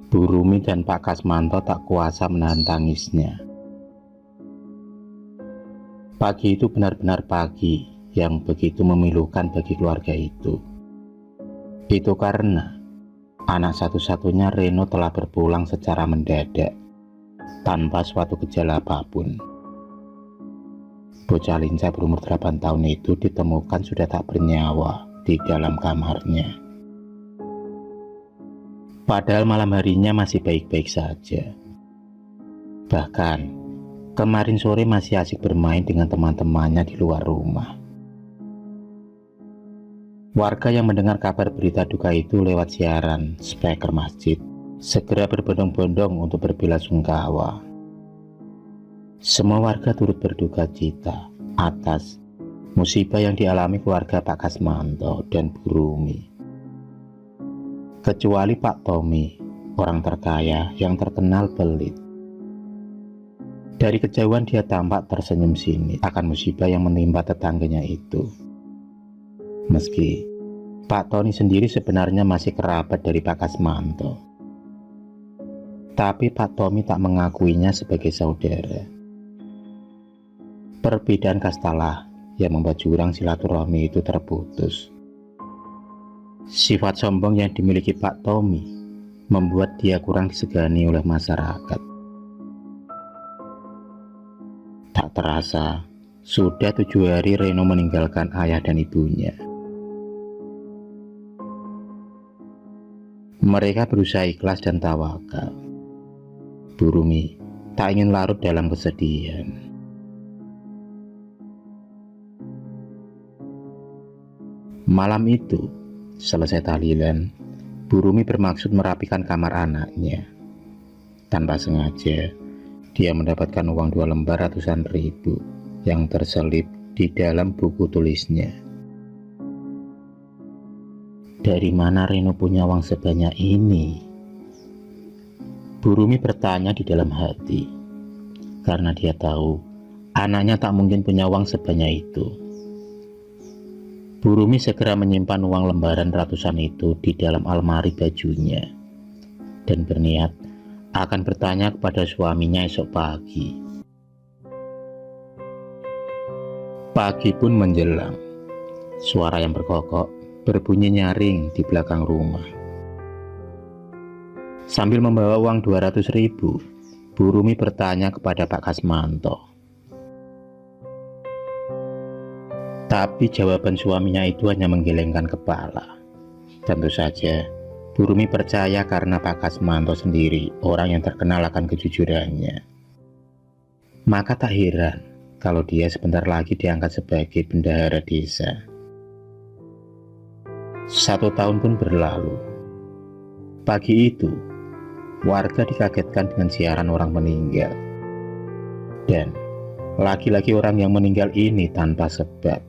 Bu Rumi dan Pak Kasmanto tak kuasa menahan tangisnya. Pagi itu benar-benar pagi yang begitu memilukan bagi keluarga itu. Itu karena anak satu-satunya Reno telah berpulang secara mendadak, tanpa suatu gejala apapun. Bocah lincah berumur 8 tahun itu ditemukan sudah tak bernyawa di dalam kamarnya. Padahal malam harinya masih baik-baik saja. Bahkan, kemarin sore masih asik bermain dengan teman-temannya di luar rumah. Warga yang mendengar kabar berita duka itu lewat siaran speaker masjid segera berbondong-bondong untuk berbelasungkawa. Semua warga turut berduka cita atas musibah yang dialami keluarga Pak Kasmanto dan Bu Rumi. Kecuali Pak Tommy, orang terkaya yang terkenal pelit. Dari kejauhan dia tampak tersenyum sinis akan musibah yang menimpa tetangganya itu. Meski Pak Tony sendiri sebenarnya masih kerabat dari Pak Kasmanto, tapi Pak Tommy tak mengakuinya sebagai saudara. Perbedaan kastalah yang membuat jurang silaturahmi itu terputus. Sifat sombong yang dimiliki Pak Tommy membuat dia kurang disegani oleh masyarakat. Tak terasa, sudah 7 hari Reno meninggalkan ayah dan ibunya. Mereka berusaha ikhlas dan tawakal. Bu Rumi tak ingin larut dalam kesedihan. Malam itu, selesai tahlilan, Bu Rumi bermaksud merapikan kamar anaknya. Tanpa sengaja, dia mendapatkan uang 2 lembar ratusan ribu yang terselip di dalam buku tulisnya. Dari mana Reno punya uang sebanyak ini? Bu Rumi bertanya di dalam hati, karena dia tahu anaknya tak mungkin punya uang sebanyak itu. Bu Rumi segera menyimpan uang lembaran ratusan itu di dalam almari bajunya dan berniat akan bertanya kepada suaminya esok pagi. Pagi pun menjelang. Suara yang berkokok berbunyi nyaring di belakang rumah. Sambil membawa uang 200 ribu, Bu Rumi bertanya kepada Pak Kasmanto. Tapi jawaban suaminya itu hanya menggelengkan kepala. Tentu saja, Bu Rumi percaya karena Pak Kasmanto sendiri orang yang terkenal akan kejujurannya. Maka tak heran kalau dia sebentar lagi diangkat sebagai bendahara desa. 1 tahun pun berlalu. Pagi itu, warga dikagetkan dengan siaran orang meninggal. Dan laki-laki orang yang meninggal ini tanpa sebab.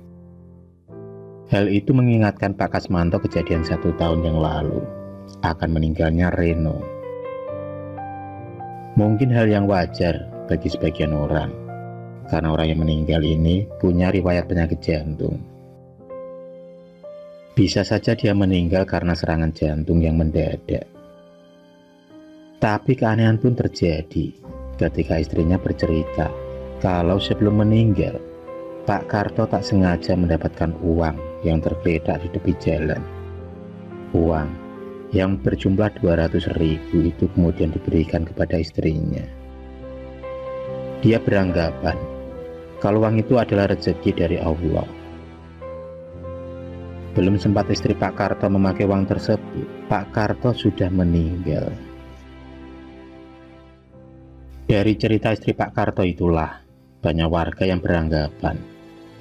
Hal itu mengingatkan Pak Kasmanto kejadian 1 tahun yang lalu akan meninggalnya Reno. Mungkin hal yang wajar bagi sebagian orang, karena orang yang meninggal ini punya riwayat penyakit jantung. Bisa saja dia meninggal karena serangan jantung yang mendadak. Tapi keanehan pun terjadi ketika istrinya bercerita kalau sebelum meninggal, Pak Karto tak sengaja mendapatkan uang yang tergeletak di tepi jalan. Uang yang berjumlah 200 ribu itu kemudian diberikan kepada istrinya. Dia beranggapan kalau uang itu adalah rezeki dari Allah. Belum sempat istri Pak Karto memakai uang tersebut, Pak Karto sudah meninggal. Dari cerita istri Pak Karto itulah banyak warga yang beranggapan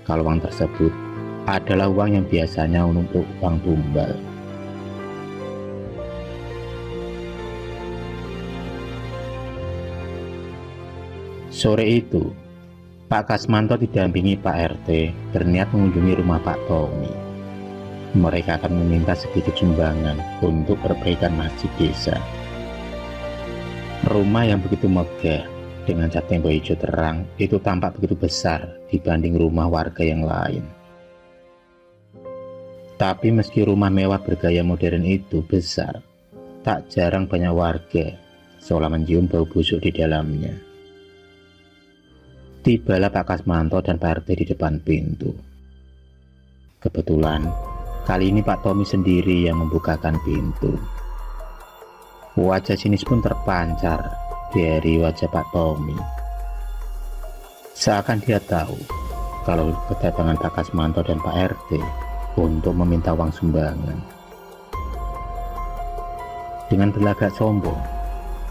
kalau uang tersebut adalah uang yang biasanya untuk uang tumbal. Sore itu, Pak Kasmanto didampingi Pak RT berniat mengunjungi rumah Pak Tommy. Mereka akan meminta sedikit sumbangan untuk perbaikan masjid desa. Rumah yang begitu megah dengan cat tembok hijau terang itu tampak begitu besar dibanding rumah warga yang lain. Tapi meski rumah mewah bergaya modern itu besar, tak jarang banyak warga seolah mencium bau busuk di dalamnya. Tibalah Pak Kasmanto dan Pak RT di depan pintu. Kebetulan kali ini Pak Tommy sendiri yang membukakan pintu. Wajah sinis pun terpancar dari wajah Pak Tommy. Seakan dia tahu kalau kedatangan Pak Kasmanto dan Pak RT untuk meminta uang sumbangan. Dengan berlagak sombong,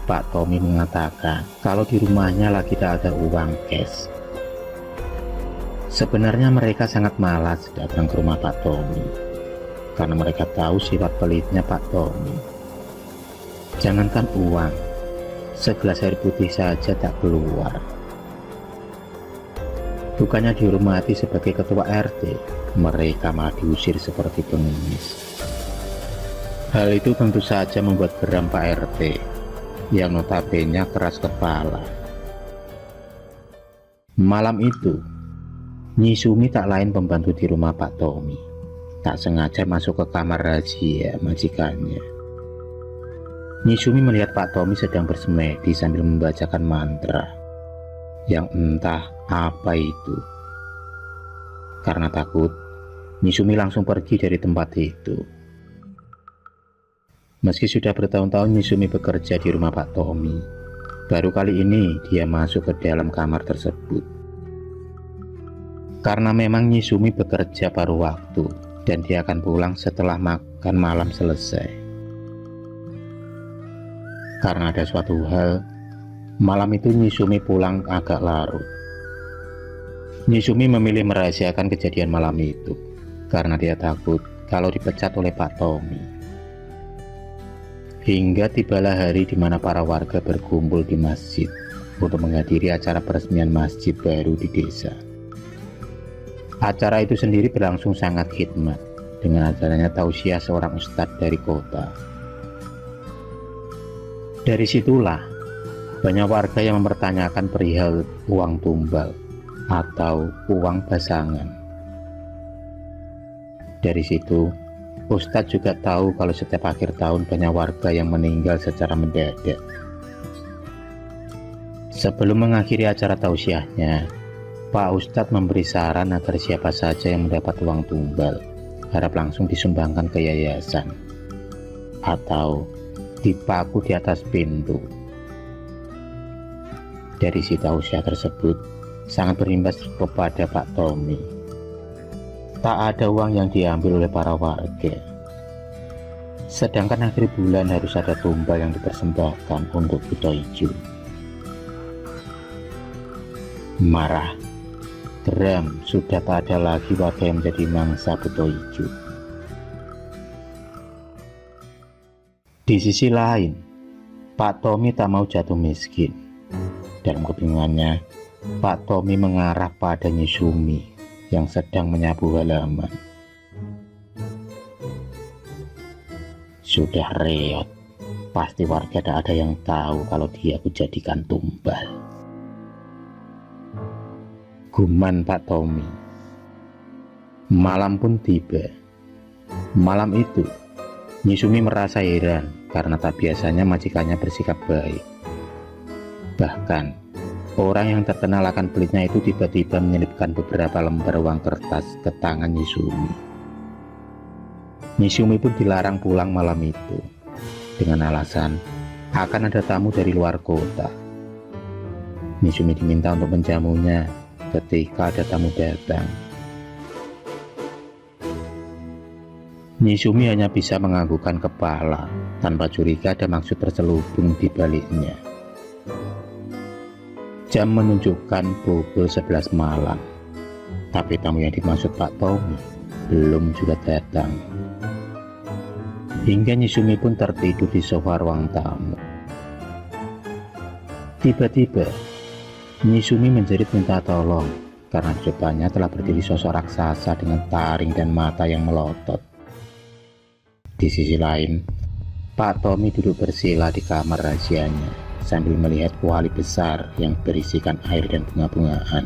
Pak Tommy mengatakan kalau di rumahnya lagi tak ada uang cash. Sebenarnya mereka sangat malas datang ke rumah Pak Tommy karena mereka tahu sifat pelitnya Pak Tommy. Jangankan uang, segelas air putih saja tak keluar. Bukannya dihormati sebagai ketua RT, mereka malah diusir seperti pengemis. Hal itu tentu saja membuat geram Pak RT yang notabene keras kepala. Malam itu, Nyi Sumi tak lain pembantu di rumah Pak Tommy. Tak sengaja masuk ke kamar razia majikannya. Nyi Sumi melihat Pak Tommy sedang bersemedi sambil membacakan mantra yang entah apa itu. Karena takut, Nyi Sumi langsung pergi dari tempat itu. Meski sudah bertahun-tahun Nyi Sumi bekerja di rumah Pak Tommy, baru kali ini dia masuk ke dalam kamar tersebut. Karena memang Nyi Sumi bekerja paruh waktu dan dia akan pulang setelah makan malam selesai. Karena ada suatu hal, malam itu Nyi Sumi pulang agak larut. Nyi Sumi memilih merahasiakan kejadian malam itu karena dia takut kalau dipecat oleh Pak Tommy. Hingga tibalah hari di mana para warga berkumpul di masjid untuk menghadiri acara peresmian masjid baru di desa. Acara itu sendiri berlangsung sangat khidmat dengan adanya tausiah seorang ustadz dari kota. Dari situlah banyak warga yang mempertanyakan perihal uang tumbal atau uang basangan. Dari situ Ustadz juga tahu kalau setiap akhir tahun banyak warga yang meninggal secara mendadak. Sebelum mengakhiri acara tausiahnya, Pak Ustadz memberi saran agar siapa saja yang mendapat uang tumbal harap langsung disumbangkan ke yayasan atau dipaku di atas pintu. Dari si tausiah tersebut sangat berimbas kepada Pak Tommy. Tak ada uang yang diambil oleh para warga. Sedangkan akhir bulan harus ada tumbal yang dipersembahkan untuk buto hijau. Marah, geram, sudah tak ada lagi warga yang menjadi mangsa buto hijau. Di sisi lain, Pak Tommy tak mau jatuh miskin. Dalam kebingungannya, Pak Tommy mengarah pada Nyi Sumi yang sedang menyapu halaman. Sudah reot, pasti warga tak ada yang tahu kalau dia aku jadikan tumbal, guman Pak Tommy. Malam pun tiba. Malam itu Nyi Sumi merasa heran karena tak biasanya majikannya bersikap baik. Bahkan orang yang terkenal akan pelitnya itu tiba-tiba menyelipkan beberapa lembar uang kertas ke tangan Nyi Sumi. Nyi Sumi pun dilarang pulang malam itu dengan alasan akan ada tamu dari luar kota. Nyi Sumi diminta untuk menjamunya ketika ada tamu datang. Nyi Sumi hanya bisa menganggukkan kepala tanpa curiga ada maksud terselubung di baliknya. Jam menunjukkan pukul 11 malam, tapi tamu yang dimaksud Pak Tommy belum juga datang. Hingga Nyi Sumi pun tertidur di sofa ruang tamu. Tiba-tiba Nyi Sumi menjerit minta tolong karena di depannya telah berdiri sosok raksasa dengan taring dan mata yang melotot. Di sisi lain, Pak Tommy duduk bersila di kamar rahasianya sambil melihat kuali besar yang berisikan air dan bunga-bungaan.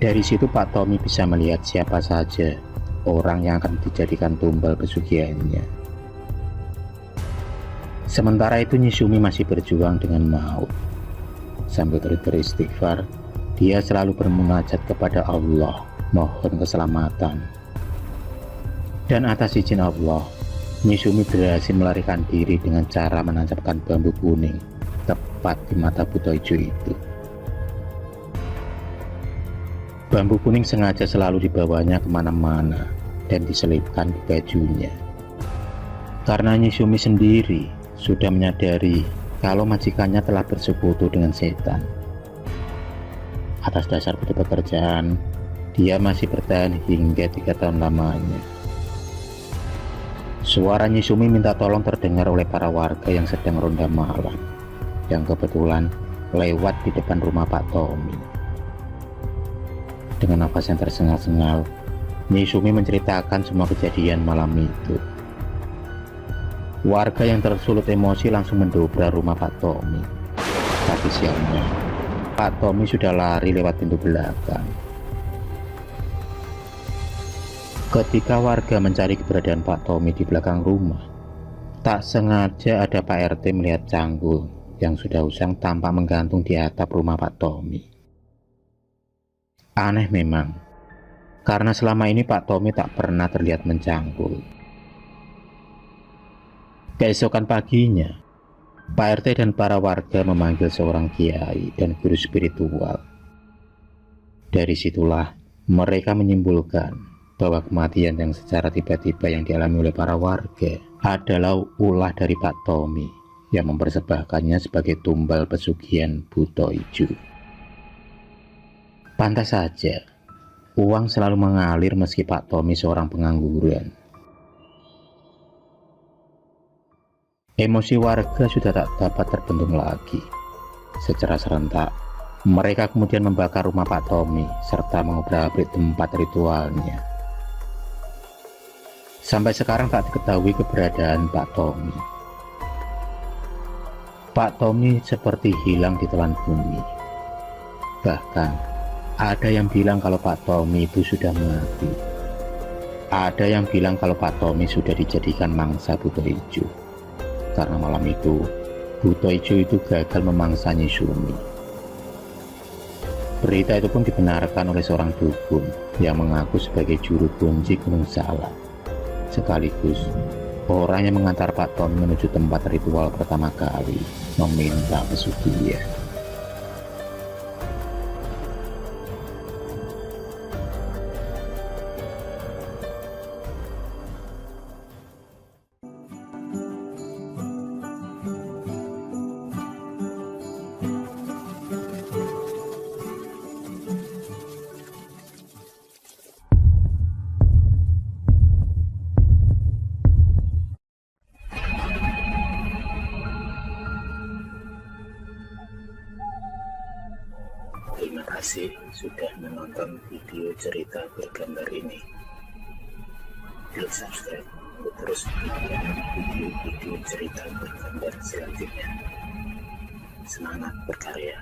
Dari situ Pak Tommy bisa melihat siapa saja orang yang akan dijadikan tumbal pesugihannya. Sementara itu Nyi Sumi masih berjuang dengan maut. Sambil terus beristighfar, dia selalu bermunajat kepada Allah, mohon keselamatan. Dan atas izin Allah, Nyi Sumi berhasil melarikan diri dengan cara menancapkan bambu kuning tepat di mata buta hijau itu. Bambu kuning sengaja selalu dibawanya kemana-mana dan diselipkan di bajunya. Karena Nyi Sumi sendiri sudah menyadari kalau majikannya telah bersekutu dengan setan. Atas dasar budi pekerjaan, dia masih bertahan hingga 3 tahun lamanya. Suara Nyi Sumi minta tolong terdengar oleh para warga yang sedang ronda malam, yang kebetulan lewat di depan rumah Pak Tommy. Dengan nafas yang tersengal-sengal, Nyi Sumi menceritakan semua kejadian malam itu. Warga yang tersulut emosi langsung mendobrak rumah Pak Tommy. Tapi sialnya, Pak Tommy sudah lari lewat pintu belakang. Ketika warga mencari keberadaan Pak Tommy di belakang rumah, tak sengaja ada Pak RT melihat canggul yang sudah usang tampak menggantung di atap rumah Pak Tommy. Aneh memang, karena selama ini Pak Tommy tak pernah terlihat mencanggul. Keesokan paginya, Pak RT dan para warga memanggil seorang kiai dan guru spiritual. Dari situlah mereka menyimpulkan bahwa kematian yang secara tiba-tiba yang dialami oleh para warga adalah ulah dari Pak Tommy yang mempersembahkannya sebagai tumbal pesugihan buta hijau. Pantas saja, uang selalu mengalir meski Pak Tommy seorang pengangguran. Emosi warga sudah tak dapat terbendung lagi. Secara serentak, mereka kemudian membakar rumah Pak Tommy serta mengobrak-abrik tempat ritualnya. Sampai sekarang tak diketahui keberadaan Pak Tommy. Pak Tommy seperti hilang di telan bumi. Bahkan ada yang bilang kalau Pak Tommy itu sudah mati. Ada yang bilang kalau Pak Tommy sudah dijadikan mangsa buta hijau. Karena malam itu buta hijau itu gagal memangsa Nyi Sumi. Berita itu pun dibenarkan oleh seorang dukun yang mengaku sebagai juru kunci Gunung Salak, sekaligus orang yang mengantar Pak Tommy menuju tempat ritual pertama kali meminta pesugihan. Terima kasih sudah menonton video cerita bergambar ini. Klik subscribe untuk terus mendapatkan video-video cerita bergambar selanjutnya. Semangat berkarya.